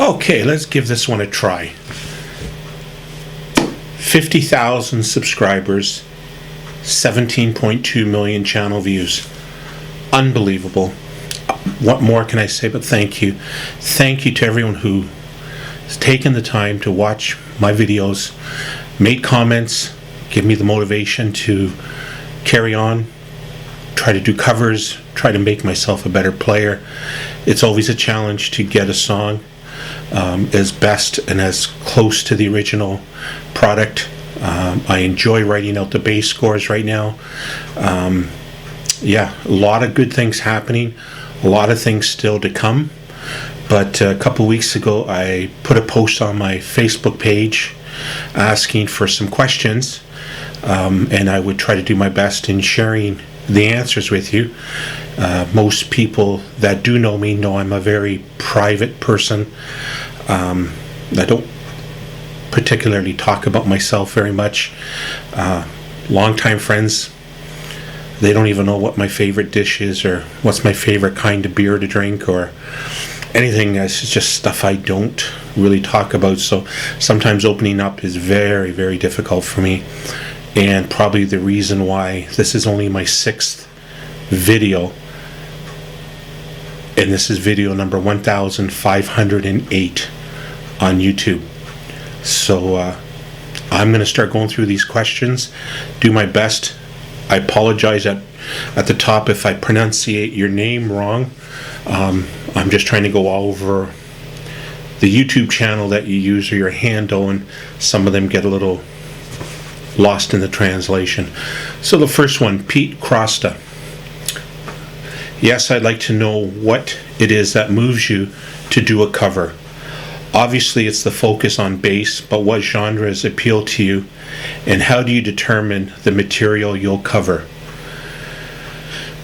Okay, let's give this one a try. 50,000 subscribers, 17.2 million channel views. Unbelievable. What more can I say but thank you. Thank you to everyone who has taken the time to watch my videos, made comments, give me the motivation to carry on, try to do covers, try to make myself a better player. It's always a challenge to get a song as best and as close to the original product. I enjoy writing out the bass scores right now. Yeah, a lot of good things happening, a lot of things still to come. But a couple weeks ago I put a post on my Facebook page asking for some questions, and I would try to do my best in sharing the answers with you. Most people that do know me know I'm a very private person. I don't particularly talk about myself very much. Longtime friends, they don't even know what my favorite dish is or what's my favorite kind of beer to drink or anything. It's just stuff I don't really talk about. So sometimes opening up is very, very difficult for me. And probably the reason why this is only my 6th video, and this is video number 1508 on YouTube. So I'm going to start going through these questions, do my best. I apologize at the top if I pronunciate your name wrong. I'm just trying to go all over the YouTube channel that you use or your handle, and some of them get a little lost in the translation. So the first one, Pete Crosta. Yes, I'd like to know what it is that moves you to do a cover. Obviously it's the focus on bass, but what genres appeal to you, and how do you determine the material you'll cover?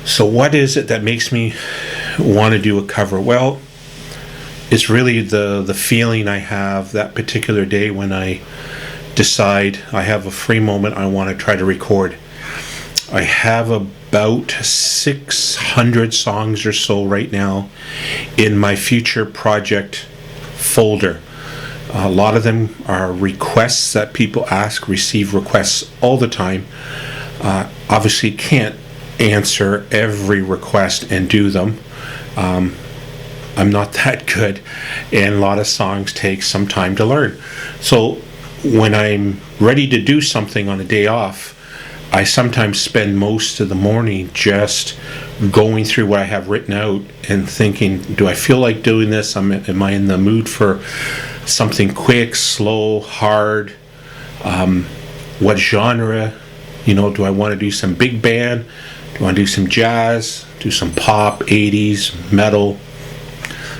So what is it that makes me want to do a cover? Well, it's really the feeling I have that particular day when I decide I have a free moment, I want to try to record. I have about 600 songs or so right now in my future project folder. A lot of them are requests that people ask, receive requests all the time. Obviously can't answer every request and do them. I'm not that good, and a lot of songs take some time to learn. So when I'm ready to do something on a day off, I sometimes spend most of the morning just going through what I have written out and thinking, do I feel like doing this? Am I in the mood for something quick, slow, hard? What genre? Do I want to do some big band? Do I want to do some jazz? Do some pop, 80s, metal?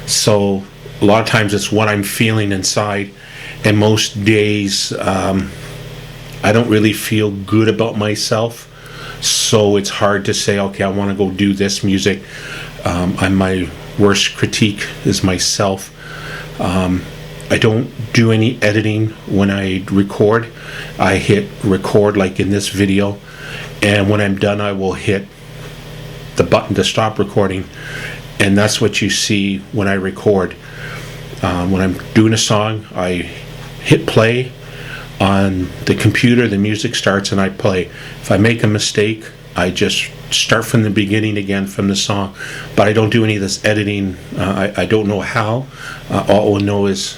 So a lot of times it's what I'm feeling inside. And most days I don't really feel good about myself, so it's hard to say, okay, I want to go do this music. My worst critique is myself. I don't do any editing when I record. I hit record like in this video, and when I'm done I will hit the button to stop recording, and that's what you see when I record. When I'm doing a song, I hit play on the computer, the music starts, and I play. If I make a mistake, I just start from the beginning again from the song. But I don't do any of this editing. I don't know how. All I know is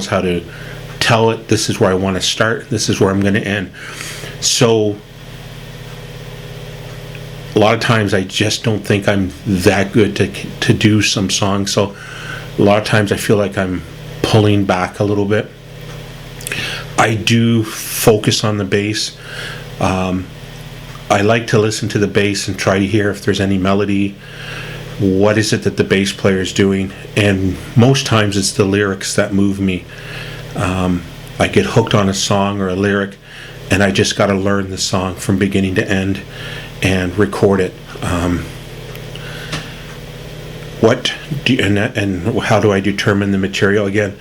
how to tell it, this is where I want to start, this is where I'm going to end. So a lot of times I just don't think I'm that good to do some songs. So a lot of times I feel like I'm pulling back a little bit. I do focus on the bass. I like to listen to the bass and try to hear if there's any melody. What is it that the bass player is doing? And most times it's the lyrics that move me. I get hooked on a song or a lyric, and I just got to learn the song from beginning to end and record it. And how do I determine the material? Again,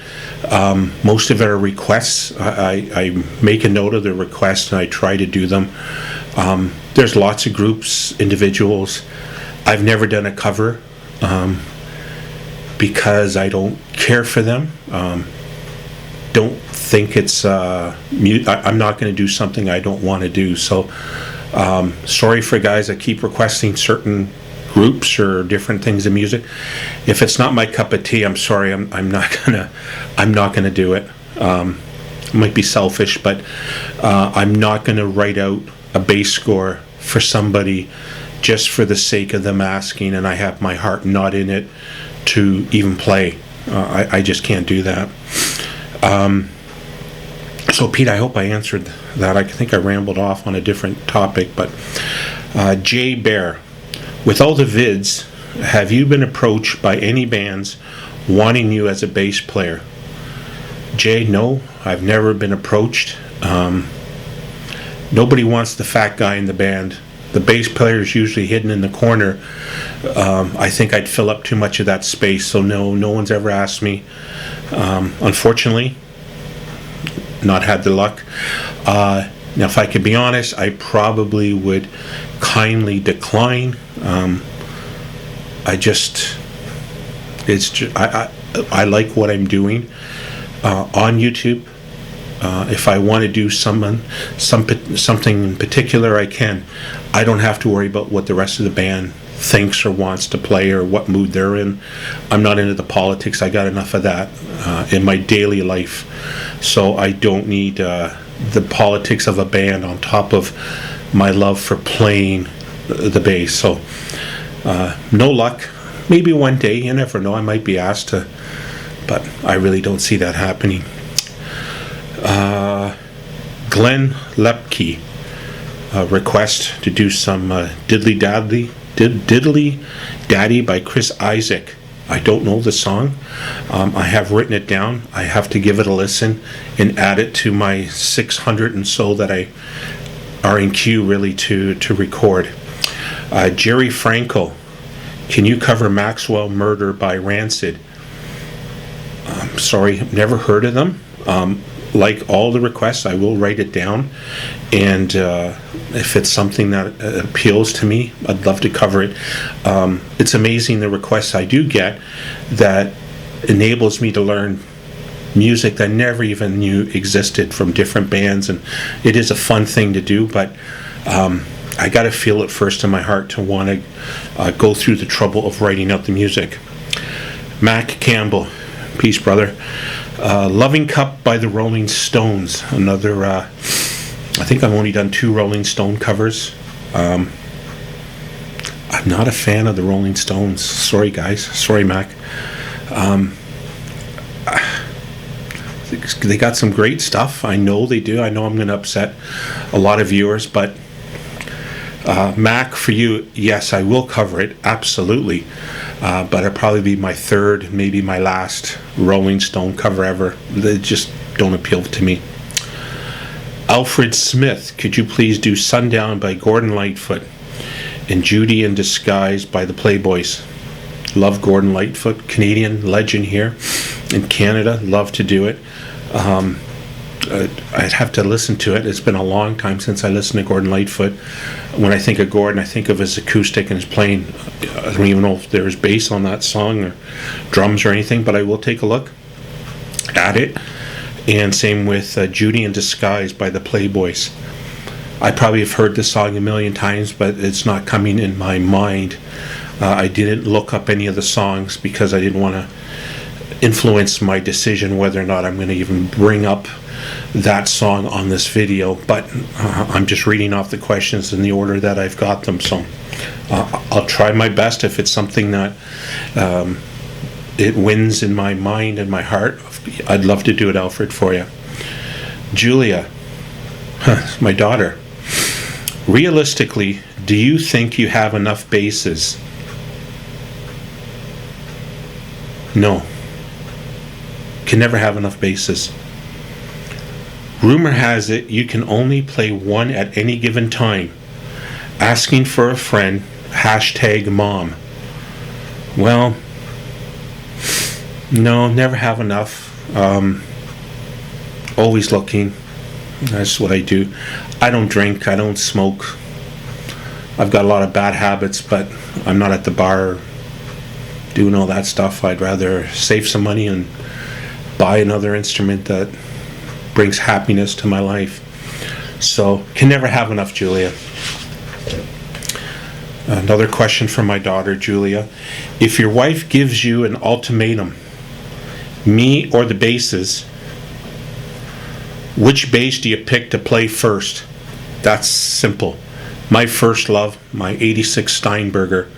most of it are requests. I make a note of the requests and I try to do them. There's lots of groups, individuals. I've never done a cover. because I don't care for them. Don't think it's I'm not going to do something I don't want to do. So sorry for guys that keep requesting certain groups or different things in music. If it's not my cup of tea, I'm sorry. I'm not gonna do it. It might be selfish, but I'm not gonna write out a bass score for somebody just for the sake of them asking, and I have my heart not in it to even play. I just can't do that. So Pete, I hope I answered that. I think I rambled off on a different topic, but Jay Bear, with all the vids, have you been approached by any bands wanting you as a bass player? Jay, no, I've never been approached. Nobody wants the fat guy in the band. The bass player is usually hidden in the corner. I think I'd fill up too much of that space, so no one's ever asked me. Unfortunately, not had the luck. Now, if I could be honest, I probably would kindly decline. I like what I'm doing on YouTube. If I want to do something in particular, I can. I don't have to worry about what the rest of the band thinks or wants to play or what mood they're in. I'm not into the politics. I got enough of that in my daily life, so I don't need the politics of a band on top of my love for playing the bass. So no luck. Maybe one day, you never know, I might be asked to, but I really don't see that happening. Glenn Lepki request to do some Diddley Daddy by Chris Isaac. I don't know the song. I have written it down. I have to give it a listen and add it to my 600 and so that I are in queue really to record. Jerry Franco, can you cover Maxwell Murder by Rancid? I'm sorry, never heard of them. Like all the requests, I will write it down, and if it's something that appeals to me, I'd love to cover it. It's amazing the requests I do get that enables me to learn music that I never even knew existed from different bands, and it is a fun thing to do, but I got to feel it first in my heart to want to go through the trouble of writing out the music. Mack Campbell, peace, brother. Loving Cup by the Rolling Stones. Another, I think I've only done 2 Rolling Stone covers. I'm not a fan of the Rolling Stones. Sorry, guys. Sorry, Mac. They got some great stuff. I know they do. I know I'm going to upset a lot of viewers, but Mac, for you, yes, I will cover it, absolutely. But it'll probably be my 3rd, maybe my last Rolling Stone cover ever. They just don't appeal to me. Alfred Smith, could you please do Sundown by Gordon Lightfoot and Judy in Disguise by the Playboys? Love Gordon Lightfoot, Canadian legend here in Canada. Love to do it. I'd have to listen to it. It's been a long time since I listened to Gordon Lightfoot. When I think of Gordon, I think of his acoustic and his playing. I don't even know if there's bass on that song or drums or anything, but I will take a look at it. And same with Judy in Disguise by the Playboys. I probably have heard this song a million times, but it's not coming in my mind. I didn't look up any of the songs because I didn't want to influence my decision whether or not I'm going to even bring up that song on this video, but I'm just reading off the questions in the order that I've got them, so I'll try my best. If it's something that it wins in my mind and my heart, I'd love to do it, Alfred, for you. Julia, my daughter, realistically, do you think you have enough bases? No. Can never have enough bases. Rumor has it you can only play 1 at any given time. Asking for a friend, #mom. Well, no, never have enough. Always looking. That's what I do. I don't drink, I don't smoke. I've got a lot of bad habits, but I'm not at the bar doing all that stuff. I'd rather save some money and buy another instrument that brings happiness to my life. So, can never have enough, Julia. Another question from my daughter, Julia. If your wife gives you an ultimatum, me or the basses, which bass do you pick to play first? That's simple. My first love, my 86 Steinberger.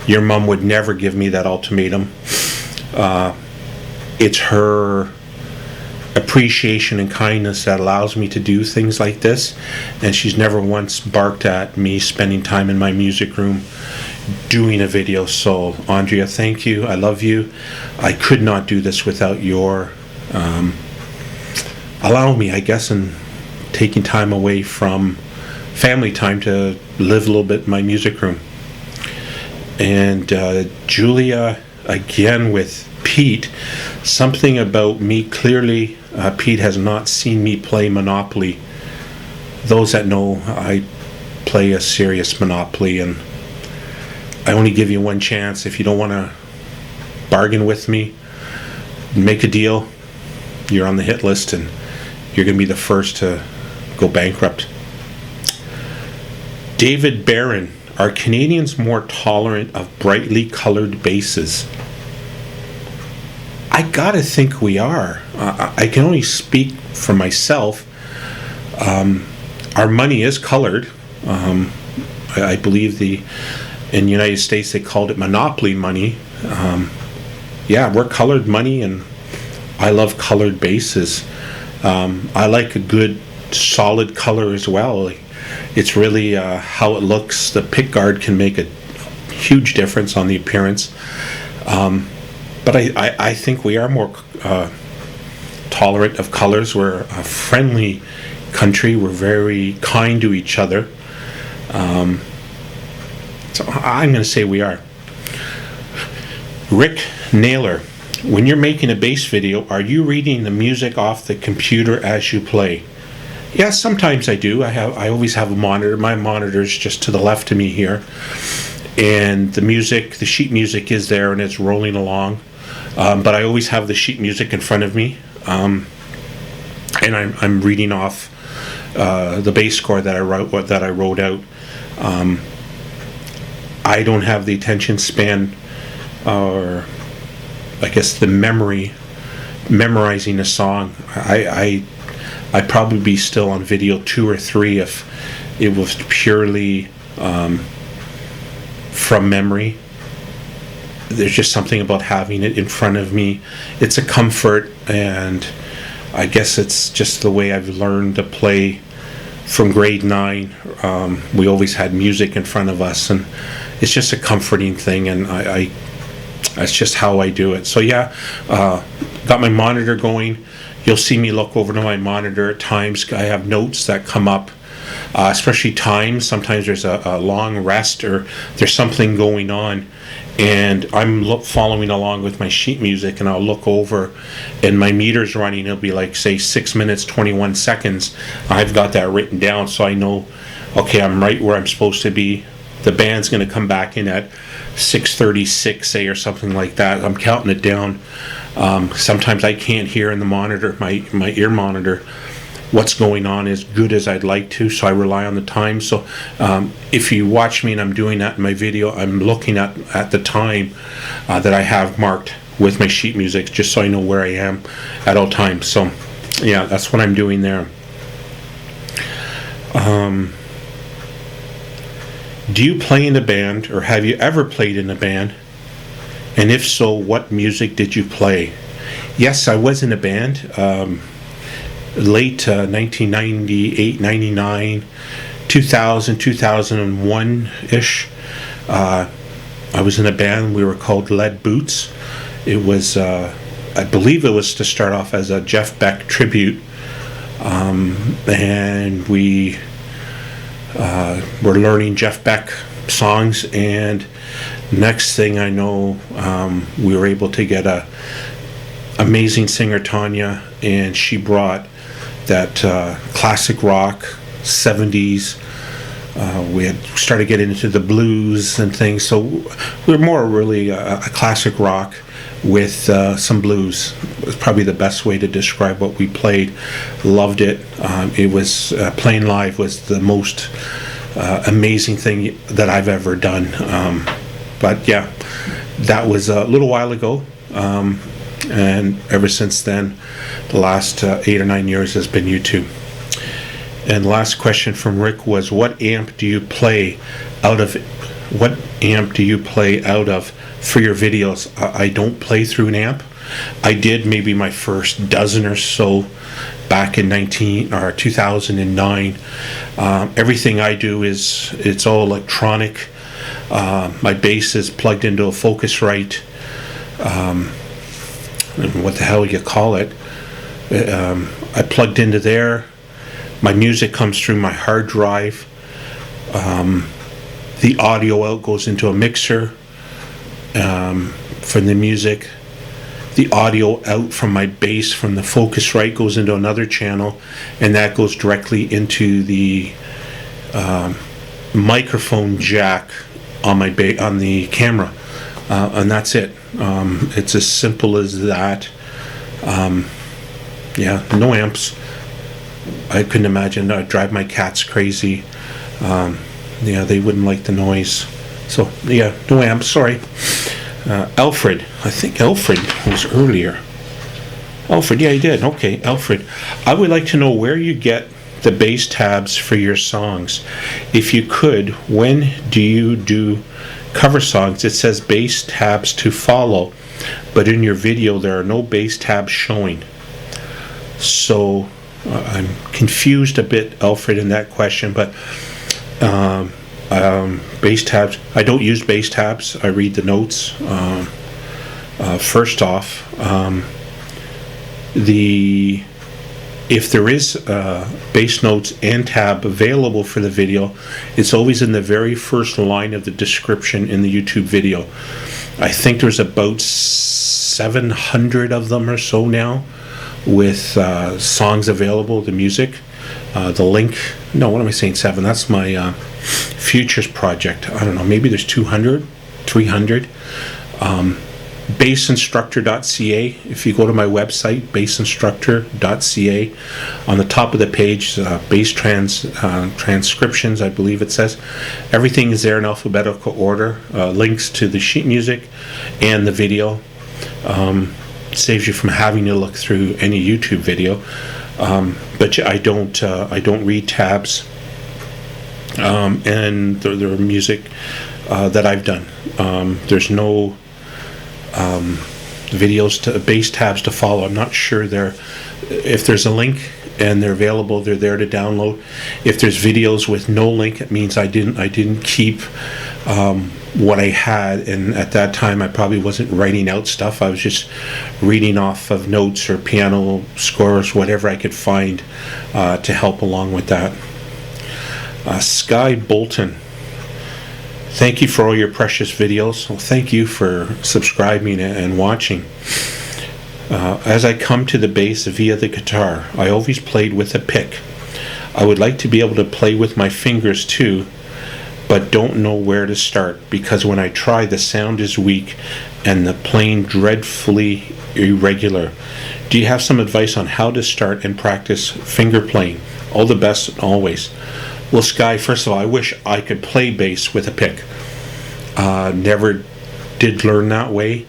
Your mom would never give me that ultimatum. It's her appreciation and kindness that allows me to do things like this, and she's never once barked at me spending time in my music room doing a video. So Andrea, thank you. I love you. I could not do this without your allowing me, I guess, and taking time away from family time to live a little bit in my music room. And Julia, again with Pete, something about me clearly, Pete has not seen me play Monopoly. Those that know, I play a serious Monopoly, and I only give you one chance. If you don't want to bargain with me, make a deal, you're on the hit list and you're going to be the first to go bankrupt. David Barron, are Canadians more tolerant of brightly colored basses? I gotta think we are. I can only speak for myself. Our money is colored. I believe in the United States they called it monopoly money. Yeah, we're colored money, and I love colored basses. I like a good solid color as well. It's really how it looks. The pickguard can make a huge difference on the appearance. But I think we are more tolerant of colors. We're a friendly country. We're very kind to each other. So I'm going to say we are. Rick Naylor, when you're making a bass video, are you reading the music off the computer as you play? Yeah, sometimes I do. I always have a monitor. My monitor's just to the left of me here. And the sheet music is there and it's rolling along. But I always have the sheet music in front of me. And I'm reading off the bass score that I wrote out. I don't have the attention span, or I guess the memorizing a song. I'd probably be still on video 2 or 3 if it was purely from memory. There's just something about having it in front of me. It's a comfort, and I guess it's just the way I've learned to play from grade 9. We always had music in front of us, and it's just a comforting thing, and I that's just how I do it. So yeah, got my monitor going. You'll see me look over to my monitor at times. I have notes that come up, especially times. Sometimes there's a long rest or there's something going on, and I'm following along with my sheet music, and I'll look over and my meter's running. It'll be like, say, 6 minutes 21 seconds. I've got that written down, so I know, okay, I'm right where I'm supposed to be. The band's going to come back in at 6:36, say, or something like that. I'm counting it down. Sometimes I can't hear in the monitor, my ear monitor, what's going on as good as I'd like to, so I rely on the time. So if you watch me and I'm doing that in my video, I'm looking at the time that I have marked with my sheet music, just so I know where I am at all times. So yeah, that's what I'm doing there. Do you play in a band, or have you ever played in a band? And if so, what music did you play? Yes, I was in a band. Late 1998, 99, 2000, 2001-ish. I was in a band. We were called Lead Boots. It was, I believe it was to start off as a Jeff Beck tribute. And we were learning Jeff Beck songs, and next thing I know, we were able to get a amazing singer, Tanya, and she brought that classic rock 70s We had started getting into the blues and things, so we're more really a classic rock with some blues. It's probably the best way to describe what we played. Loved it. It was playing live was the most amazing thing that I've ever done. But yeah, that was a little while ago, and ever since then, the last 8 or 9 years has been YouTube. And last question from Rick was, what amp do you play out of for your videos? I don't play through an amp. I did maybe my first dozen or so back in 2009. Everything I do it's all electronic. My bass is plugged into a Focusrite. What the hell you call it? I plugged into there. My music comes through my hard drive. The audio out goes into a mixer for the music. The audio out from my bass from the Focusrite goes into another channel, and that goes directly into the microphone jack on my on the camera, and that's it. It's as simple as that. Yeah, no amps. I couldn't imagine. I'd drive my cats crazy. Yeah, they wouldn't like the noise. So yeah, no amps. Sorry. Alfred. I think Alfred was earlier. Alfred, yeah, he did. Okay, Alfred. I would like to know where you get the bass tabs for your songs. If you could, when do you do cover songs? It says bass tabs to follow, but in your video there are no bass tabs showing. So I'm confused a bit, Alfred, in that question, but bass tabs, I don't use bass tabs. I read the notes. First off, if there is bass notes and tab available for the video, it's always in the very first line of the description in the YouTube video. I think there's about 700 of them or so now, with songs available, the music, the link. No, what am I saying, 7? That's my futures project. I don't know, maybe there's 200, 300. Bassinstructor.ca. If you go to my website, bassinstructor.ca, on the top of the page, bass transcriptions, I believe it says. Everything is there in alphabetical order. Links to the sheet music and the video. Saves you from having to look through any YouTube video. But I don't read tabs. And there are music that I've done. There's no videos to bass tabs to follow. I'm not sure if there's a link and they're available, they're there to download. If there's videos with no link, it means I didn't keep what I had, and at that time I probably wasn't writing out stuff. I was just reading off of notes or piano scores, whatever I could find to help along with that. Skye Boulton, thank you for all your precious videos. Well, thank you for subscribing and watching. As I come to the bass via the guitar, I always played with a pick. I would like to be able to play with my fingers too, but don't know where to start, because when I try, the sound is weak and the playing dreadfully irregular. Do you have some advice on how to start and practice finger playing? All the best always. Well, Skye, first of all, I wish I could play bass with a pick. Never did learn that way.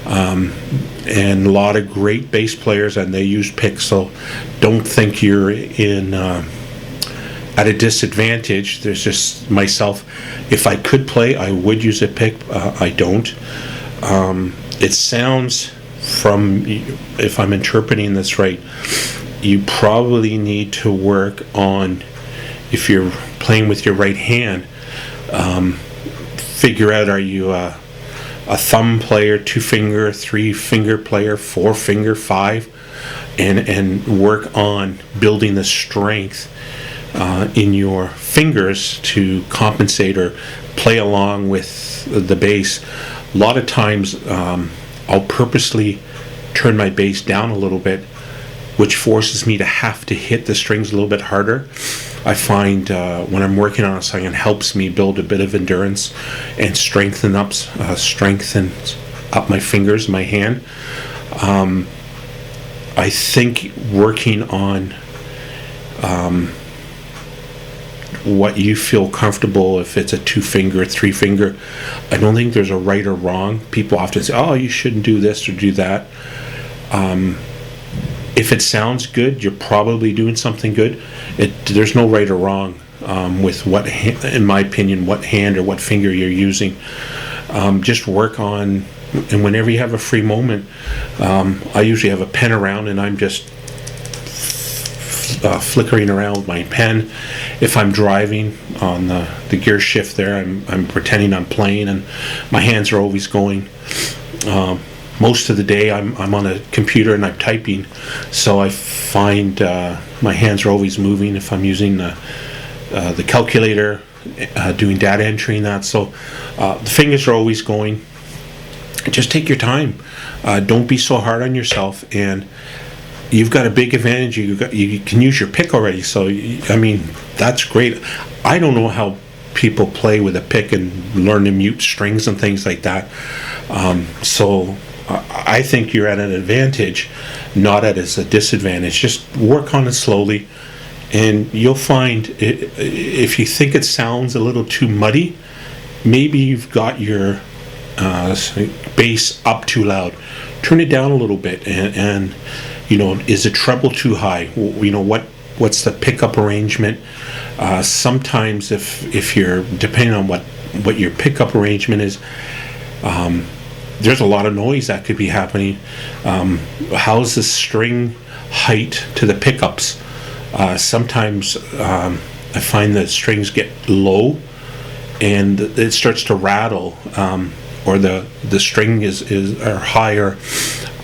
And a lot of great bass players, and they use picks, so don't think you're at a disadvantage. There's just myself. If I could play, I would use a pick. I don't. It sounds, from, if I'm interpreting this right, you probably need to work on, if you're playing with your right hand, figure out, are you a thumb player, 2-finger, 3-finger player, 4-finger, 5, and work on building the strength in your fingers to compensate or play along with the bass. A lot of times I'll purposely turn my bass down a little bit which forces me to have to hit the strings a little bit harder. I find when I'm working on a song, it helps me build a bit of endurance and strengthens up my fingers, my hand. I think working on what you feel comfortable, if it's a 2-finger, 3-finger, I don't think there's a right or wrong. People often say, oh, you shouldn't do this or do that. If it sounds good, you're probably doing something good. There's no right or wrong with what, in my opinion, what hand or what finger you're using. Just work on, and whenever you have a free moment, I usually have a pen around and I'm just flickering around with my pen. If I'm driving on the gear shift there, I'm pretending I'm playing, and my hands are always going. Most of the day I'm on a computer and I'm typing, so I find my hands are always moving if I'm using the calculator, doing data entry and that. So the fingers are always going. Just take your time. Don't be so hard on yourself, and you've got a big advantage. You can use your pick already, so I mean, that's great. I don't know how people play with a pick and learn to mute strings and things like that. So I think you're at an advantage, not at a disadvantage. Just work on it slowly, and you'll find if you think it sounds a little too muddy, maybe you've got your bass up too loud. Turn it down a little bit, and is the treble too high? What's the pickup arrangement? Sometimes if you're, depending on what your pickup arrangement is, there's a lot of noise that could be happening. How's the string height to the pickups? Sometimes I find that strings get low and it starts to rattle, or the string are higher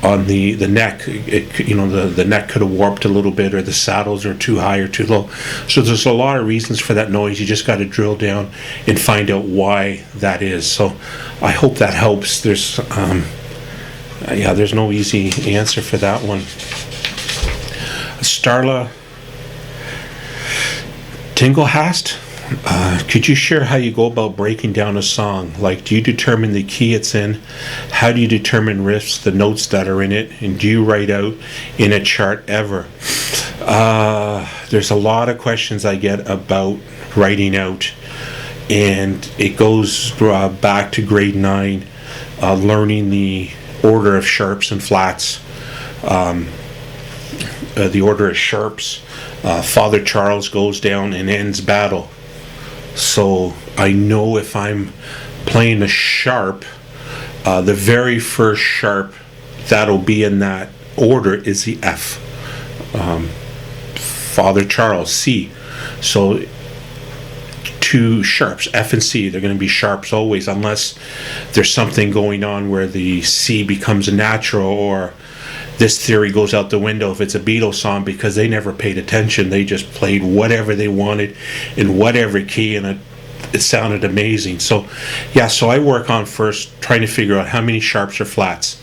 on the neck. The neck could have warped a little bit, or the saddles are too high or too low. So there's a lot of reasons for that noise. You just got to drill down and find out why that is. So I hope that helps. There's no easy answer for that one. Starla Tillinghast, could you share how you go about breaking down a song? Like, do you determine the key it's in? How do you determine riffs, the notes that are in it? And do you write out in a chart ever? There's a lot of questions I get about writing out, and it goes back to grade 9, learning the order of sharps and flats. The order of sharps, Father Charles goes down and ends battle. So I know if I'm playing a sharp, the very first sharp that'll be in that order is the F. Father Charles, C. So 2 sharps, F and C, they're going to be sharps always, unless there's something going on where the C becomes a natural, or this theory goes out the window if it's a Beatles song, because they never paid attention. They just played whatever they wanted in whatever key, and it sounded amazing. So I work on first trying to figure out how many sharps or flats,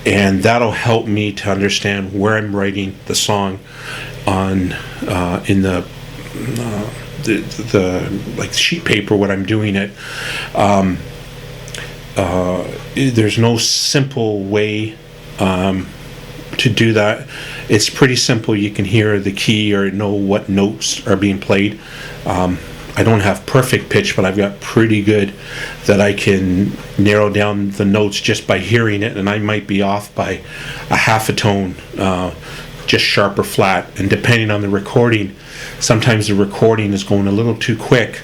and that'll help me to understand where I'm writing the song on in the like sheet paper, what I'm doing it. There's no simple way to do that. It's pretty simple. You can hear the key or know what notes are being played. I don't have perfect pitch, but I've got pretty good that I can narrow down the notes just by hearing it, and I might be off by a half a tone, just sharp or flat. And depending on the recording, sometimes the recording is going a little too quick,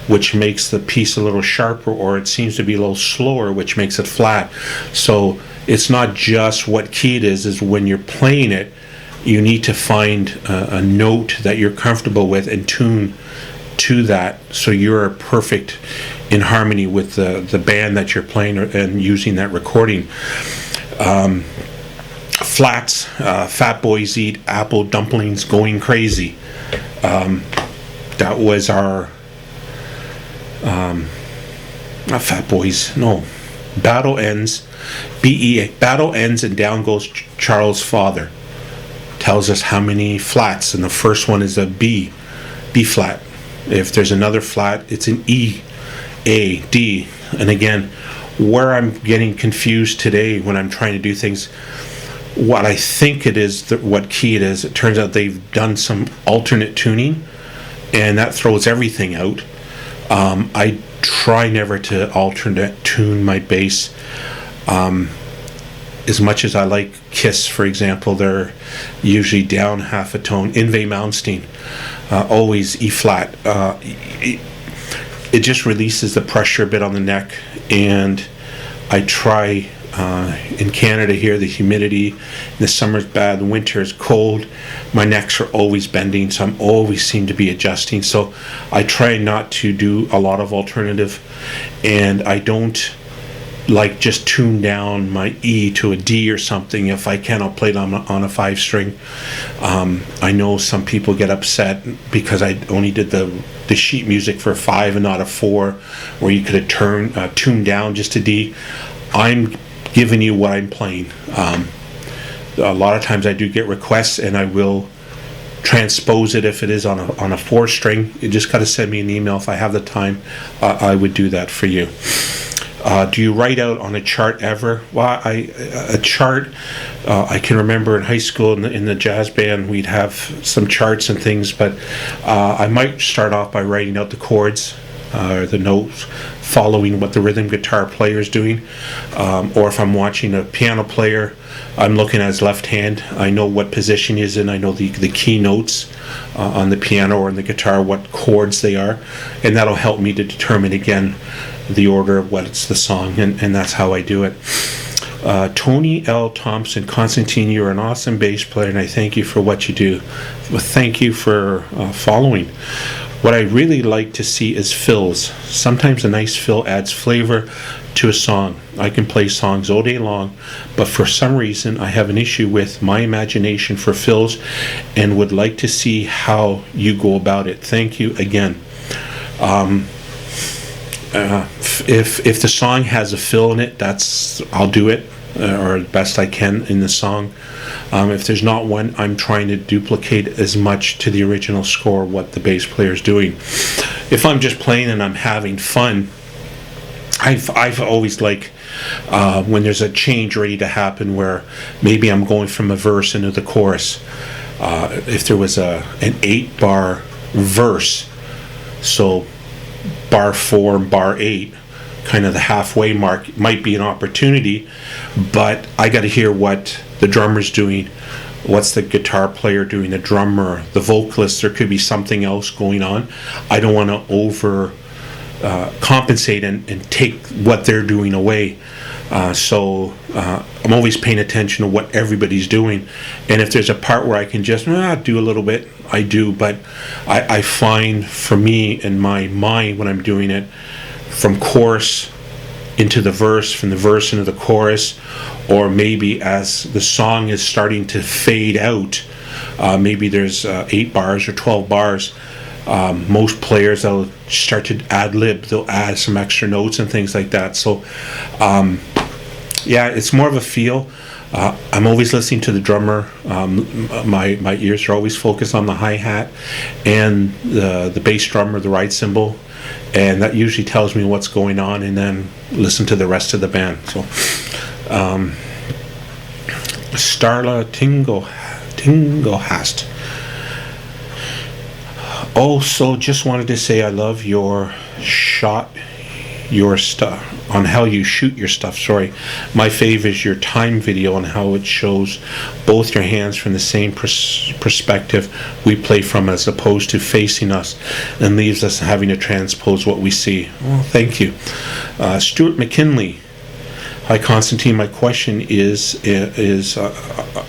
which makes the piece a little sharper, or it seems to be a little slower, which makes it flat. So it's not just what key it is when you're playing it, you need to find a note that you're comfortable with and tune to that, so you're perfect in harmony with the band that you're playing and using that recording. Flats, Fat Boys Eat Apple Dumplings Going Crazy. That was our not Fat Boys, no, Battle Ends, BEA, Battle Ends, and down goes Charles' father. tells us how many flats, and the first one is a B flat. If there's another flat, it's an E, A, D. And again, where I'm getting confused today when I'm trying to do things, what I think it is, what key it is, it turns out they've done some alternate tuning, and that throws everything out. I try never to alternate tune my bass. As much as I like Kiss, for example, they're usually down half a tone. Yngwie Malmsteen, always E flat. It just releases the pressure a bit on the neck, and I try, in Canada here, the humidity, the summer's bad, the winter is cold, my necks are always bending, so I'm always seem to be adjusting. So I try not to do a lot of alternative, and I don't like just tune down my E to a D or something. If I can, I'll play it on a 5 string. I know some people get upset because I only did the sheet music for a 5 and not a 4, where you could have tuned down just a D. I'm giving you what I'm playing. A lot of times I do get requests, and I will transpose it if it is on a 4 string. You just got to send me an email. If I have the time, I would do that for you. Do you write out on a chart ever? Well, a chart, I can remember in high school in the jazz band, we'd have some charts and things, but I might start off by writing out the chords, or the notes, following what the rhythm guitar player is doing. Or if I'm watching a piano player, I'm looking at his left hand. I know what position he's in. I know the key notes on the piano or in the guitar, what chords they are, and that'll help me to determine, again, the order of what's the song, and that's how I do it. Tony L. Thompson, Constantine, you're an awesome bass player, and I thank you for what you do. Well, thank you for following. What I really like to see is fills. Sometimes a nice fill adds flavor to a song. I can play songs all day long, but for some reason I have an issue with my imagination for fills, and would like to see how you go about it. Thank you again. If the song has a fill in it, I'll do it, or best I can in the song. If there's not one, I'm trying to duplicate as much to the original score what the bass player is doing. If I'm just playing and I'm having fun, I've always liked when there's a change ready to happen, where maybe I'm going from a verse into the chorus. If there was an 8-bar verse, so bar 4 and bar 8, kind of the halfway mark, might be an opportunity, but I got to hear what the drummer's doing, what's the guitar player doing, the drummer, the vocalist. There could be something else going on. I don't want to over compensate and take what they're doing away. So I'm always paying attention to what everybody's doing, and if there's a part where I can just do a little bit, I do. But I find, for me, in my mind, when I'm doing it, from chorus into the verse, from the verse into the chorus, or maybe as the song is starting to fade out, maybe there's 8 bars or 12 bars, most players, they'll start to ad-lib, they'll add some extra notes and things like that. So yeah, it's more of a feel. I'm always listening to the drummer. My ears are always focused on the hi-hat and the bass drum or the ride cymbal, and that usually tells me what's going on, and then listen to the rest of the band. So Starla Tillinghast. Also, just wanted to say I love your stuff on how you shoot your stuff. Sorry, my fave is your time video on how it shows both your hands from the same perspective we play from, as opposed to facing us, and leaves us having to transpose what we see. Well, thank you. Stewart Mckinlay. Hi, Constantine. My question is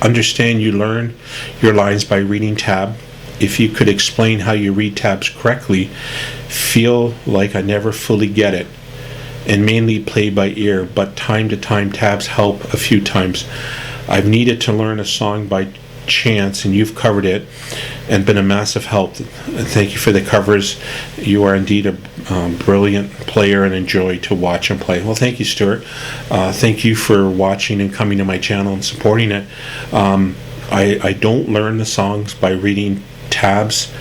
understand you learn your lines by reading tab. If you could explain how you read tabs correctly, feel like I never fully get it, and mainly play by ear, but time to time tabs help a few times. I've needed to learn a song by chance, and you've covered it and been a massive help. Thank you for the covers. You are indeed a brilliant player and enjoy to watch and play. Well, thank you, Stuart. Thank you for watching and coming to my channel and supporting it. I don't learn the songs by reading tabs.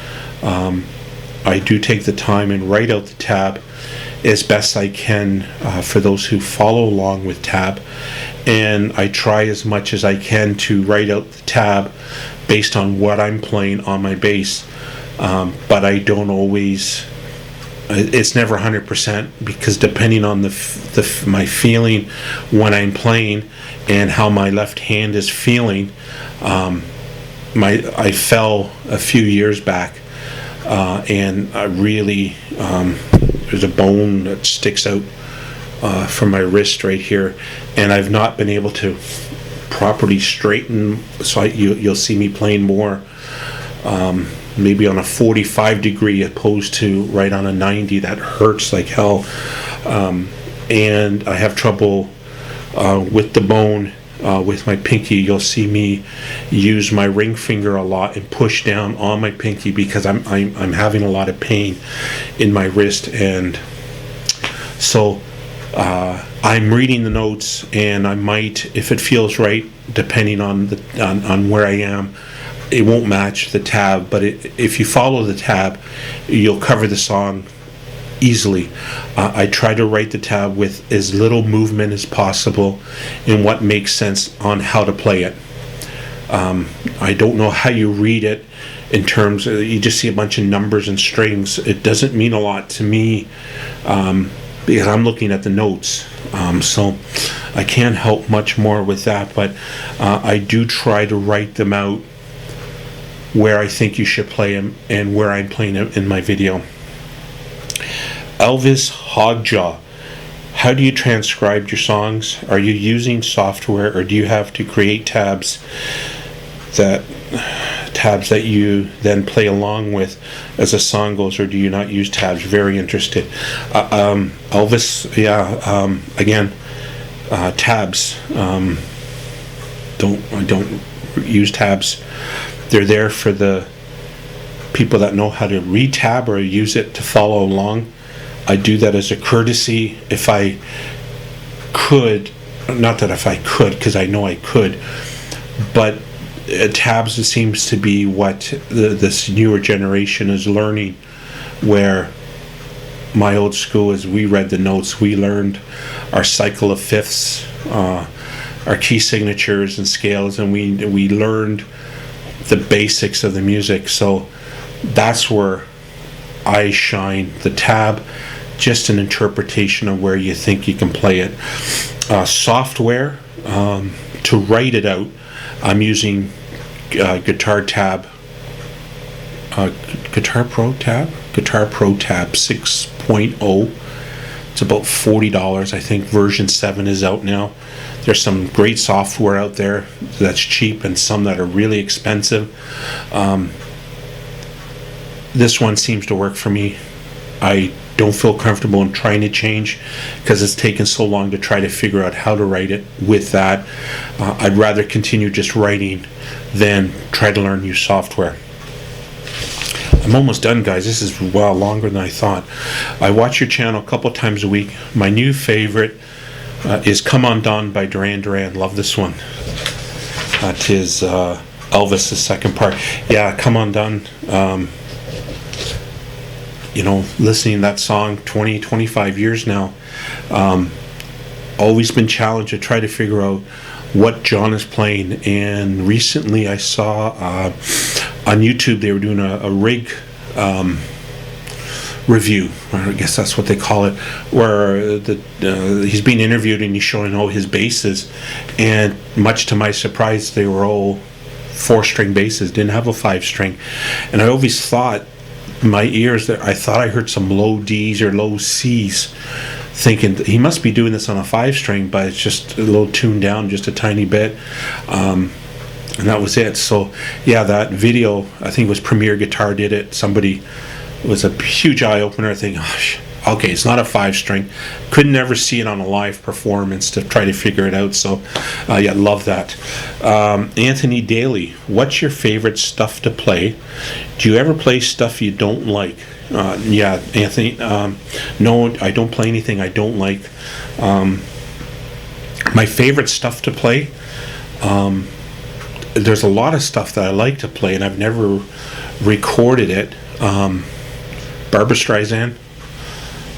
I do take the time and write out the tab as best I can for those who follow along with tab, and I try as much as I can to write out the tab based on what I'm playing on my bass, but I don't always, it's never 100%, because depending on my feeling when I'm playing and how my left hand is feeling. I fell a few years back, and I really, there's a bone that sticks out from my wrist right here, and I've not been able to properly straighten, so you'll see me playing more maybe on a 45 degree opposed to right on a 90. That hurts like hell, and I have trouble with the bone. With my pinky, you'll see me use my ring finger a lot and push down on my pinky because I'm having a lot of pain in my wrist, and so I'm reading the notes, and I might, if it feels right, depending on on where I am, it won't match the tab, but if you follow the tab, you'll cover the song easily. I try to write the tab with as little movement as possible and what makes sense on how to play it. I don't know how you read it in terms of, you just see a bunch of numbers and strings. It doesn't mean a lot to me because I'm looking at the notes, so I can't help much more with that, but I do try to write them out where I think you should play them and where I'm playing it in my video. Elvis Hogjaw, how do you transcribe your songs? Are you using software, or do you have to create tabs that you then play along with as a song goes, or do you not use tabs? Very interested. Elvis, again, tabs. I don't use tabs. They're there for the people that know how to read tab or use it to follow along. I do that as a courtesy if I could, not that if I could, because I know I could, but tabs seems to be what this newer generation is learning, where my old school, as we read the notes, we learned our cycle of fifths, our key signatures and scales, and we learned the basics of the music. So that's where I shine. The tab, just an interpretation of where you think you can play it. Software, to write it out, I'm using Guitar Pro Tab 6.0. It's about $40, I think. Version 7 is out now. There's some great software out there that's cheap and some that are really expensive. This one seems to work for me. I don't feel comfortable in trying to change because it's taken so long to try to figure out how to write it with that. I'd rather continue just writing than try to learn new software. I'm almost done, guys. This is longer than I thought. I watch your channel a couple times a week. My new favorite is Come Undone by Duran. Love this one. That is Elvis' second part. Yeah, Come Undone. Listening to that song 25 years now, always been challenged to try to figure out what John is playing. And recently I saw on YouTube they were doing a rig review, or I guess that's what they call it, where he's being interviewed and he's showing all his basses, and much to my surprise they were all 4-string basses, didn't have a 5-string. And I always thought, my ears, I thought I heard some low D's or low C's, thinking he must be doing this on a 5-string, but it's just a little tuned down just a tiny bit, and that was it. So yeah, that video, I think it was Premier Guitar did it. Somebody, it was a huge eye-opener. I think, okay, it's not a 5-string. Could never see it on a live performance to try to figure it out. So yeah, love that. Anthony Daly, what's your favorite stuff to play? Do you ever play stuff you don't like? Yeah, Anthony, no, I don't play anything I don't like. My favorite stuff to play, there's a lot of stuff that I like to play, and I've never recorded it. Barbra Streisand,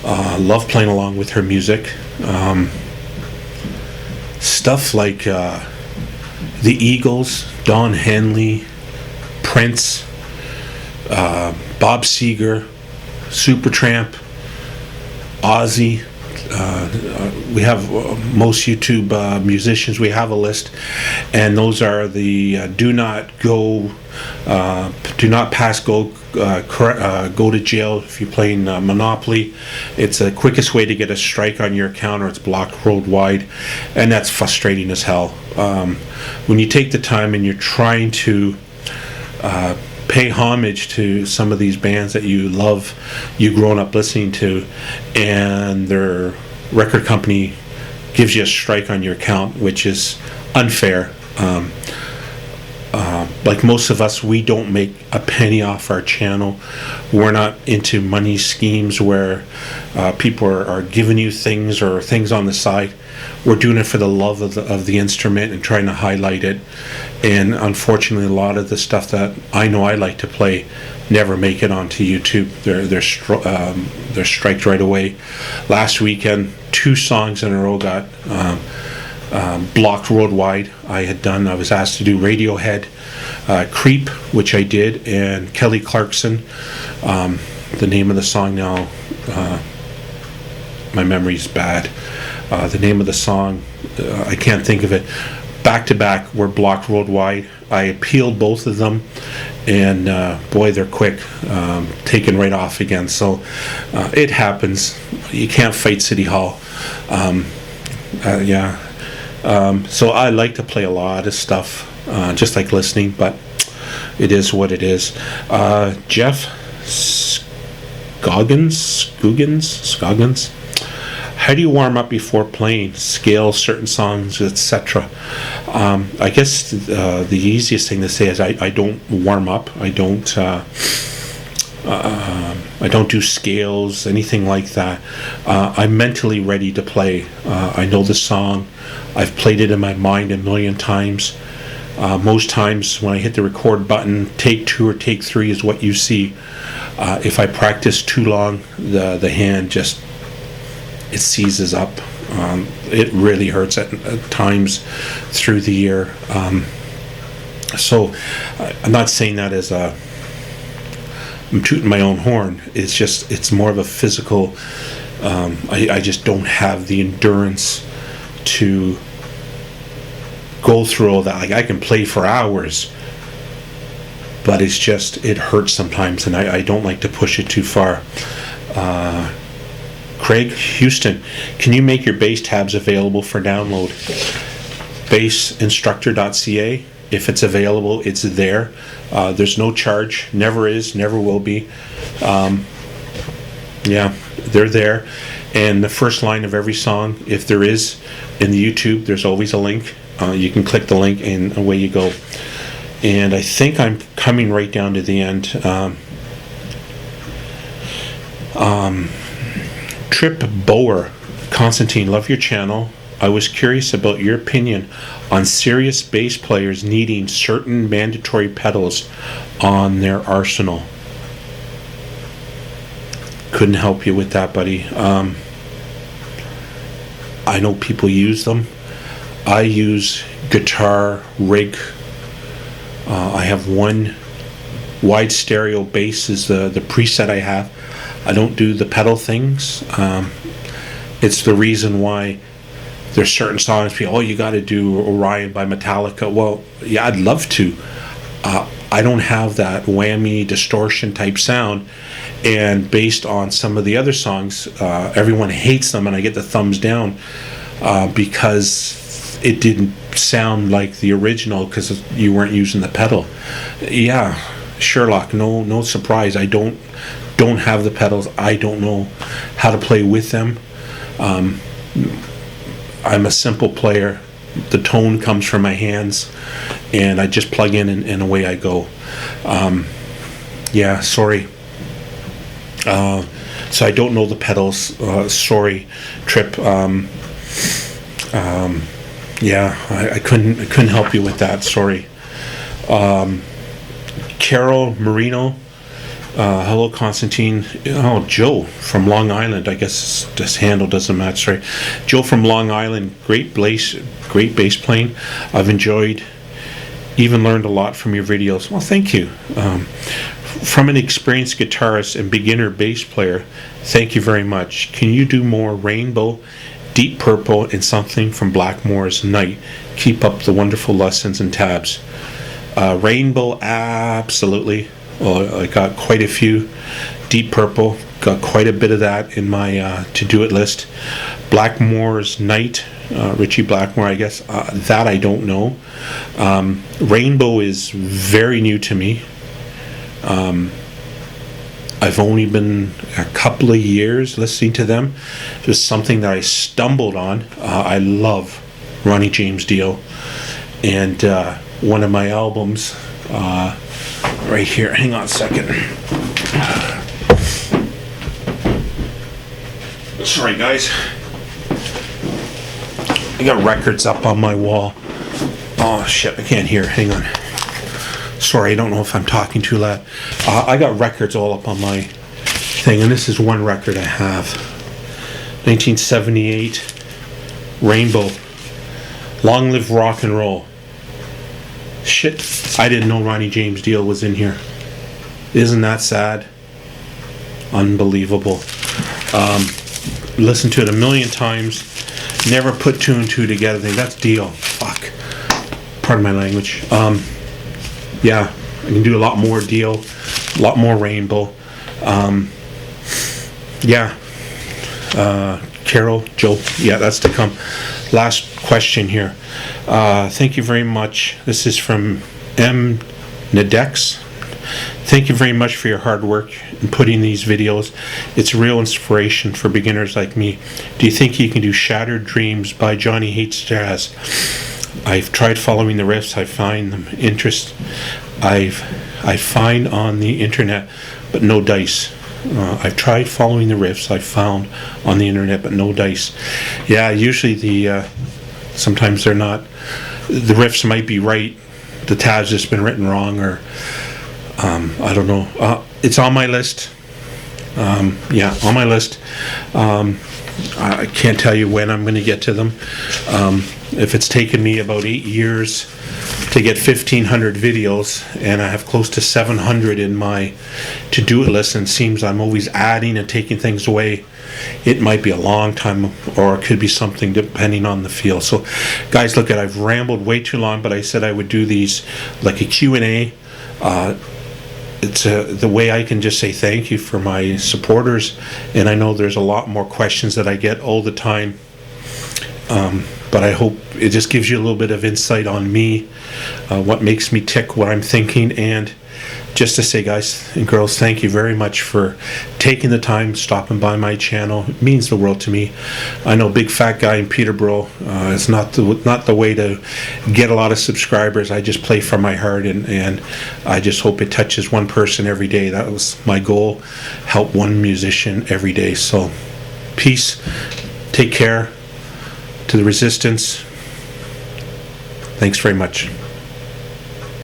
love playing along with her music. Stuff like the Eagles, Don Henley, Prince, Bob Seger, Supertramp, Ozzy. We have most YouTube musicians. We have a list, and those are the do not pass go, go to jail if you're playing Monopoly. It's the quickest way to get a strike on your account, or it's blocked worldwide, and that's frustrating as hell. When you take the time and you're trying to pay homage to some of these bands that you love, you've grown up listening to, and their record company gives you a strike on your account, which is unfair. Like most of us, we don't make a penny off our channel. We're not into money schemes where people are giving you things or things on the side. We're doing it for the love of the instrument and trying to highlight it. And unfortunately, a lot of the stuff that I know I like to play never make it onto YouTube. They're striked right away. Last weekend, 2 songs in a row got blocked worldwide. I was asked to do Radiohead, Creep, which I did, and Kelly Clarkson. The name of the song now, my memory's bad. The name of the song, I can't think of it. Back to back were blocked worldwide. I appealed both of them, and boy, they're quick, taken right off again. So it happens. You can't fight City Hall. So I like to play a lot of stuff, just like listening, but it is what it is. Jeff Scoggins. How do you warm up before playing? Scale certain songs, etc. I guess the easiest thing to say is I don't warm up. I don't do scales, anything like that. I'm mentally ready to play. I know the song. I've played it in my mind a million times. Most times when I hit the record button, take 2 or take 3 is what you see. If I practice too long, the hand just, it seizes up. It really hurts at times through the year. So I'm not saying that as I'm tooting my own horn. It's more of a physical, I just don't have the endurance to go through all that. Like, I can play for hours, but it hurts sometimes, and I don't like to push it too far. Kreig Houston, can you make your bass tabs available for download? Bassinstructor.ca. If it's available, it's there. There's no charge. Never is. Never will be. They're there. And the first line of every song, if there is, in the YouTube, there's always a link. You can click the link and away you go. And I think I'm coming right down to the end. Trip Bower, Constantine, love your channel. I was curious about your opinion on serious bass players needing certain mandatory pedals on their arsenal. Couldn't help you with that, buddy. I know people use them. I use guitar rig. I have one wide stereo bass is the preset I have. I don't do the pedal things. It's the reason why there's certain songs people, you got to do Orion by Metallica. Well, yeah, I'd love to. I don't have that whammy distortion type sound, and based on some of the other songs, everyone hates them, and I get the thumbs down because it didn't sound like the original because you weren't using the pedal. Yeah, Sherlock, no surprise. I don't have the pedals. I don't know how to play with them. I'm a simple player. The tone comes from my hands, and I just plug in and away I go. Sorry. So I don't know the pedals. Sorry, Trip. I couldn't help you with that. Sorry. Carol Marino. Hello, Constantine. Oh, Joe from Long Island. I guess this handle doesn't match, right? Joe from Long Island. Great bass playing. I've enjoyed, even learned a lot from your videos. Well, thank you. From an experienced guitarist and beginner bass player, thank you very much. Can you do more Rainbow, Deep Purple, and something from Blackmore's Night? Keep up the wonderful lessons and tabs. Rainbow, absolutely. Well, I got quite a few. Deep Purple, got quite a bit of that in my to-do-it list. Blackmore's Night, Richie Blackmore, I guess. That I don't know. Rainbow is very new to me. I've only been a couple of years listening to them. It was something that I stumbled on. I love Ronnie James Dio. And one of my albums, right here, hang on a second. Sorry guys. I got records up on my wall. Oh shit, I can't hear, hang on. Sorry, I don't know if I'm talking too loud. I got records all up on my thing, and this is one record I have. 1978, Rainbow. Long Live Rock and Roll. Shit, I didn't know Ronnie James Dio was in here. Isn't that sad? Unbelievable. Listened to it a million times. Never put two and two together. That's Dio. Fuck. Pardon my language. Yeah, I can do a lot more Dio, a lot more Rainbow. Yeah. Carol, Joe, yeah, that's to come. Last question here. Thank you very much. This is from M. Nadex. Thank you very much for your hard work in putting these videos. It's a real inspiration for beginners like me. Do you think you can do Shattered Dreams by Johnny Hates Jazz? I've tried following the riffs. I find them I find on the internet, but no dice. I've tried following the riffs I found on the internet, but no dice. Yeah, usually sometimes they're not. The riffs might be right. The tab's just been written wrong, or I don't know. It's on my list. Yeah, on my list. I can't tell you when I'm going to get to them. If it's taken me about 8 years to get 1,500 videos, and I have close to 700 in my to-do list, and it seems I'm always adding and taking things away, it might be a long time, or it could be something depending on the feel. So, guys, look, I've rambled way too long, but I said I would do these like a Q&A. It's the way I can just say thank you for my supporters, and I know there's a lot more questions that I get all the time, but I hope it just gives you a little bit of insight on me, what makes me tick, what I'm thinking, and just to say, guys and girls, thank you very much for taking the time, stopping by my channel. It means the world to me. I know big fat guy in Peterborough, it's not the way to get a lot of subscribers. I just play from my heart, and I just hope it touches one person every day. That was my goal, help one musician every day. So peace, take care. To the resistance, thanks very much.